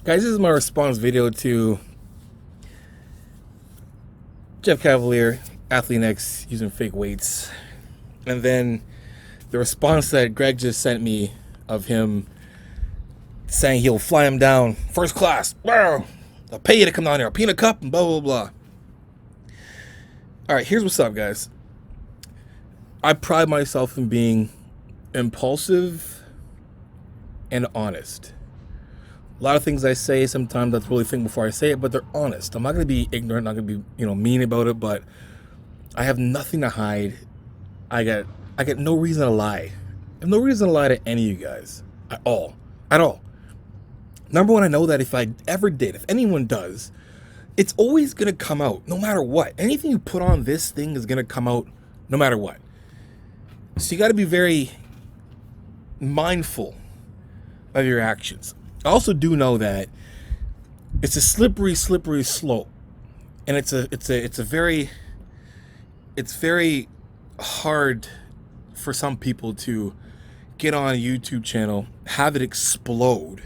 Guys, this is my response video to Jeff Cavalier, Athlean X, using fake weights. And then the response that Greg just sent me of him saying he'll fly him down first class. Wow, I'll pay you to come down here. I'll pee in a cup and blah, blah, blah. All right, here's what's up, guys. I pride myself in being impulsive and honest. A lot of things I say, sometimes I have to really think before I say it, but they're honest. I'm not going to be ignorant, not going to be, mean about it, but I have nothing to hide. I get no reason to lie. I have no reason to lie to any of you guys at all. Number one, I know that if I ever did, if anyone does, it's always going to come out no matter what. Anything you put on this thing is going to come out no matter what. So you got to be very mindful of your actions. I also do know that it's a slippery slope, and it's very hard for some people to get on a YouTube channel, have it explode,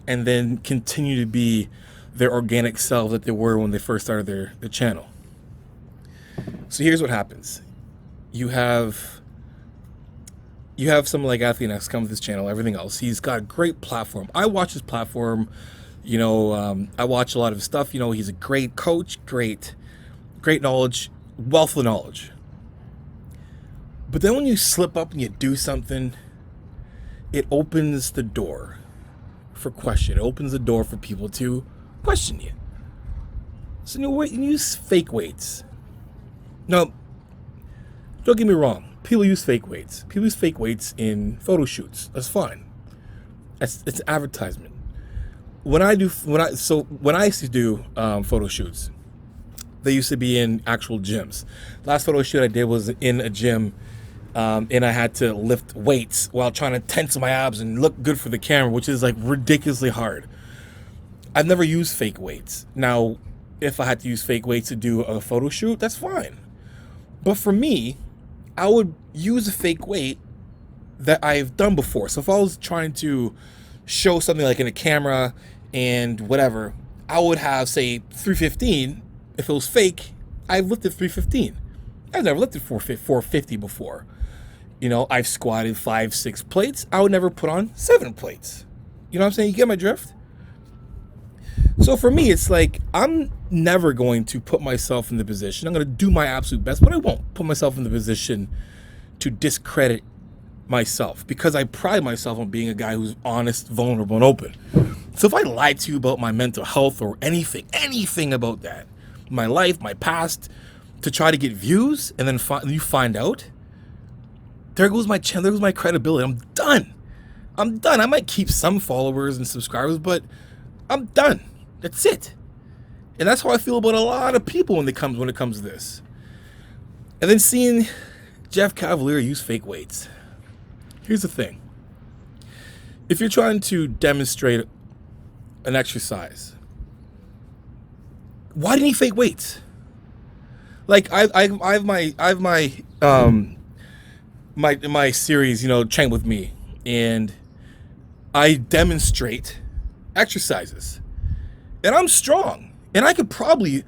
and then continue to be their organic self that they were when they first started their channel. So here's what happens. You have someone like Athlean X come to this channel, everything else. He's got a great platform. I watch his platform. I watch a lot of his stuff. He's a great coach, great knowledge, wealth of knowledge. But then when you slip up and you do something, it opens the door for question. It opens the door for people to question you. So you use fake weights. Now, don't get me wrong. People use fake weights. People use fake weights in photo shoots. That's fine. It's advertisement. When I used to do photo shoots, they used to be in actual gyms. Last photo shoot I did was in a gym, and I had to lift weights while trying to tense my abs and look good for the camera, which is like ridiculously hard. I've never used fake weights. Now, if I had to use fake weights to do a photo shoot, that's fine. But for me, I would use a fake weight that I've done before. So if I was trying to show something like in a camera and whatever, I would have, say, 315. If it was fake, I've lifted 315. I've never lifted 450 before. I've squatted 5-6 plates. I would never put on 7 plates. You know what I'm saying? You get my drift? So for me, it's like I'm never going to put myself in the position. I'm going to do my absolute best, but I won't put myself in the position to discredit myself, because I pride myself on being a guy who's honest, vulnerable, and open. So if I lie to you about my mental health or anything about that, my life, my past, to try to get views, and then you find out, there goes my channel, there goes my credibility. I'm done. I might keep some followers and subscribers, but I'm done. That's it. And that's how I feel about a lot of people when it comes to this. And then seeing Jeff Cavalier use fake weights. Here's the thing. If you're trying to demonstrate an exercise, why do you need fake weights? Like I have my series, Train With Me, and I demonstrate exercises. And I'm strong, and I could probably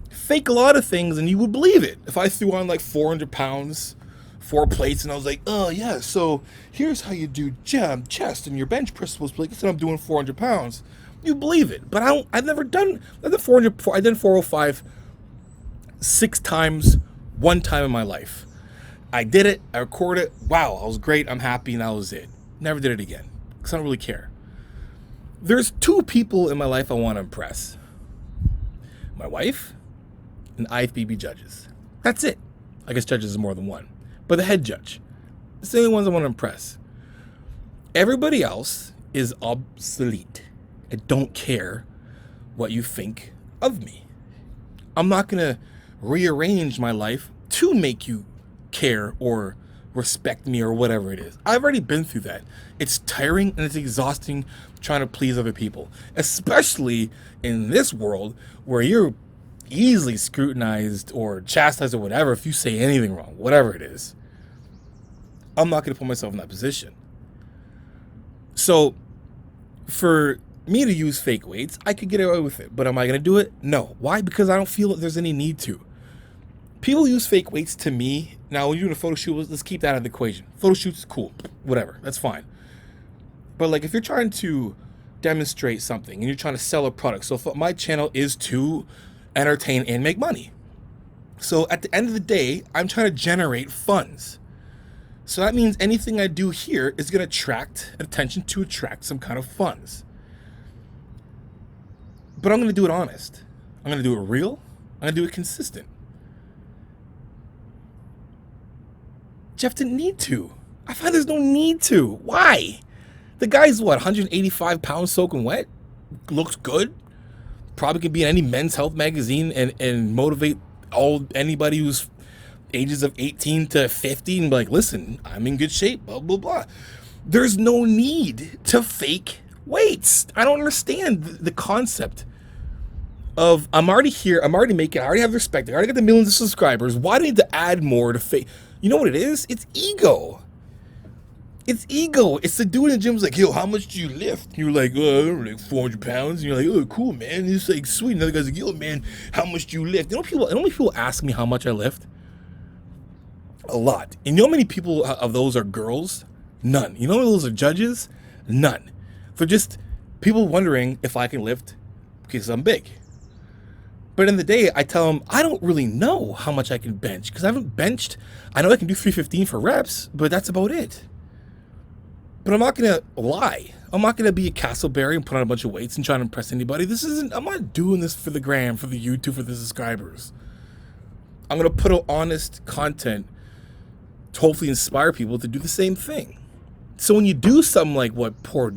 fake a lot of things, and you would believe it. If I threw on like 400 pounds, 4 plates, and I was like, oh yeah, so here's how you do chest, and your bench press was like, instead I'm doing 400 pounds, you believe it. But I've done 400. I did 405 6 times, 1 time in my life. I did it. I recorded it. Wow, I was great. I'm happy, and that was it. Never did it again because I don't really care. There's 2 people in my life I want to impress. My wife and IFBB judges. That's it. I guess judges is more than one. But the head judge. It's the only ones I want to impress. Everybody else is obsolete. I don't care what you think of me. I'm not going to rearrange my life to make you care or respect me or whatever it is. I've already been through that. It's tiring and it's exhausting trying to please other people, especially in this world where you're easily scrutinized or chastised or whatever if you say anything wrong, whatever it is. I'm not going to put myself in that position. So for me to use fake weights, I could get away with it. But am I going to do it? No. Why? Because I don't feel that there's any need to. People use fake weights to me. Now, when you're doing a photo shoot, let's keep that out of the equation. Photo shoots, cool. Whatever. That's fine. But like if you're trying to demonstrate something and you're trying to sell a product. So my channel is to entertain and make money. So at the end of the day, I'm trying to generate funds. So that means anything I do here is going to attract attention to attract some kind of funds. But I'm going to do it honest. I'm going to do it real. I'm going to do it consistent. Jeff didn't need to. I find there's no need to. Why? The guy's what, 185 pounds soaking wet? Looks good. Probably can be in any men's health magazine and motivate anybody who's ages of 18 to 50 and be like, listen, I'm in good shape, blah, blah, blah. There's no need to fake weights. I don't understand the concept of I'm already here, I'm already making, I already have respect, I already got the millions of subscribers. Why do I need to add more to fake? You know what it is? It's ego. It's ego. It's the dude in the gym who's like, yo, how much do you lift? And you're like, oh, I don't know, like 400 pounds. And you're like, oh, cool, man. And it's like, sweet. Another guy's like, yo, man, how much do you lift? You know how many people ask me how much I lift? A lot. And you know how many people of those are girls? None. You know how many of those are judges? None. For just people wondering if I can lift because I'm big. But in the day, I tell them, I don't really know how much I can bench because I haven't benched. I know I can do 315 for reps, but that's about it. But I'm not going to lie. I'm not going to be a Castleberry and put on a bunch of weights and try to impress anybody. I'm not doing this for the gram, for the YouTube, for the subscribers. I'm going to put out honest content to hopefully inspire people to do the same thing. So when you do something like what poor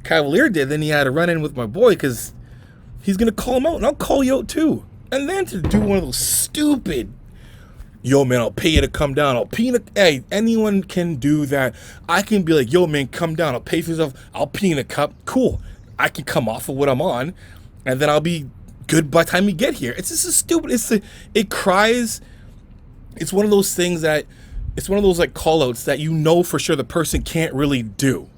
Cavalier did, then he had to run in with my boy because he's going to call him out, and I'll call you out too. And then to do one of those stupid, yo, man, I'll pay you to come down. I'll pay you to, hey, anyone can do that. I can be like, yo, man, come down. I'll pay for yourself. I'll pee in a cup. Cool. I can come off of what I'm on, and then I'll be good by the time you get here. It's just a stupid, it cries. It's one of those things that, it's one of those like call outs that you know for sure the person can't really do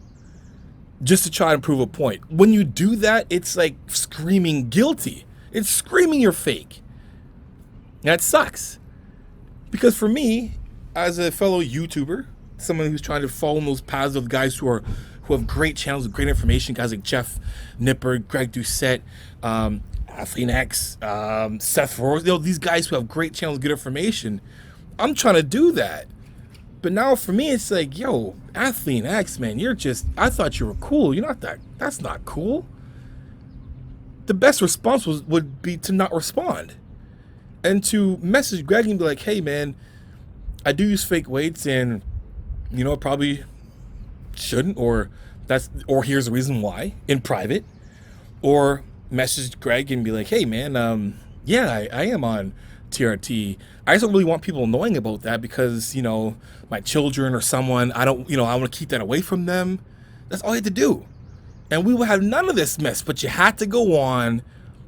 just to try and prove a point. When you do that, it's like screaming guilty. It's screaming you're fake. That sucks. Because for me, as a fellow YouTuber, someone who's trying to follow in those paths of guys who have great channels with great information, guys like Jeff Nipper, Greg Doucette, Athlean X, Seth Rohrs, these guys who have great channels, good information, I'm trying to do that. But now for me, it's like, yo, Athlean X, man, I thought you were cool. You're not that, that's not cool. The best response would be to not respond. And to message Greg and be like, hey, man, I do use fake weights and, you know, probably shouldn't, or here's the reason why in private. Or message Greg and be like, hey, man, yeah, I am on TRT. I just don't really want people knowing about that because, you know, my children or someone, I want to keep that away from them. That's all you had to do. And we would have none of this mess, but you had to go on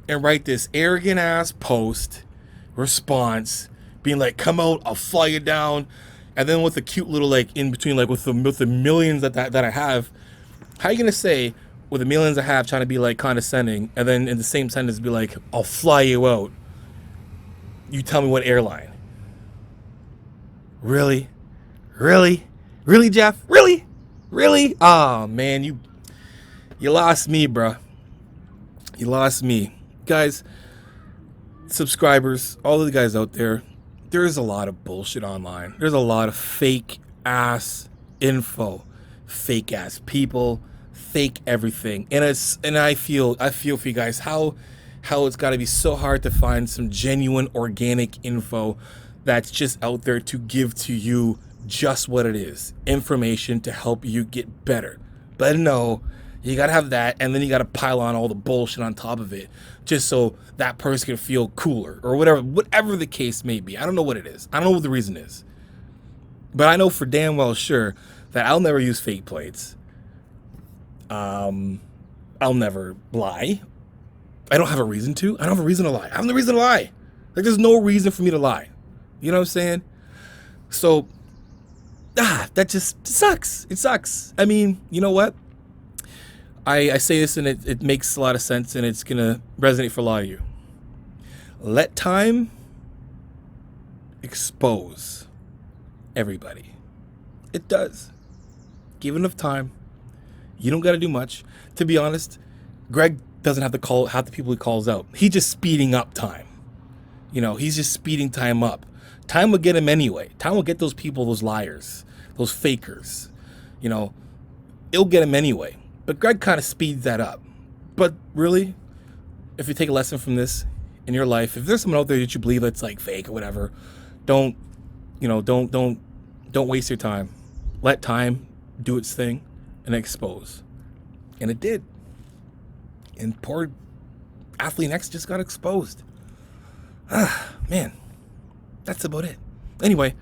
and write this arrogant ass post response being like, come out, I'll fly you down. And then with the cute little like in between, like with the millions that I have, how are you going to say with the millions I have trying to be like condescending and then in the same sentence be like, I'll fly you out? You tell me what airline. Really? Really? Really, Jeff? Really? Really? Oh, man, you lost me, bruh. You lost me. Guys, subscribers, all of the guys out there, there is a lot of bullshit online. There's a lot of fake ass info, fake ass people, fake everything. And I feel for you guys how it's got to be so hard to find some genuine organic info that's just out there to give to you just what it is, information to help you get better. But no, you got to have that, and then you got to pile on all the bullshit on top of it just so that person can feel cooler or whatever the case may be. I don't know what it is. I don't know what the reason is. But I know for damn well sure that I'll never use fake plates. I'll never lie. I don't have a reason to. I don't have a reason to lie. I have no reason to lie. Like, there's no reason for me to lie. You know what I'm saying? So, that just sucks. It sucks. I mean, you know what? I say this and it makes a lot of sense, and it's gonna resonate for a lot of you. Let time expose everybody. It does. Give enough time. You don't got to do much. To be honest, Greg doesn't have to call half the people he calls out. He's just speeding up time. You know, he's just speeding time up. Time will get him anyway. Time will get those people, those liars, those fakers. You know, it'll get him anyway. But Greg kind of speeds that up. But really, if you take a lesson from this in your life, if there's someone out there that you believe that's like fake or whatever, don't waste your time. Let time do its thing and expose. And it did. And poor Athlean X just got exposed. Man, that's about it. Anyway,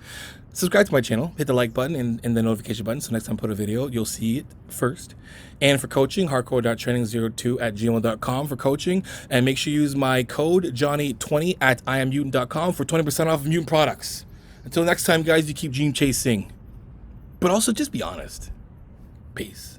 subscribe to my channel, hit the like button and the notification button so next time I put a video, you'll see it first. And for coaching, hardcore.training02@gmail.com for coaching. And make sure you use my code Johnny20 at IamMutant.com for 20% off of Mutant products. Until next time, guys, you keep dream chasing. But also just be honest. Peace.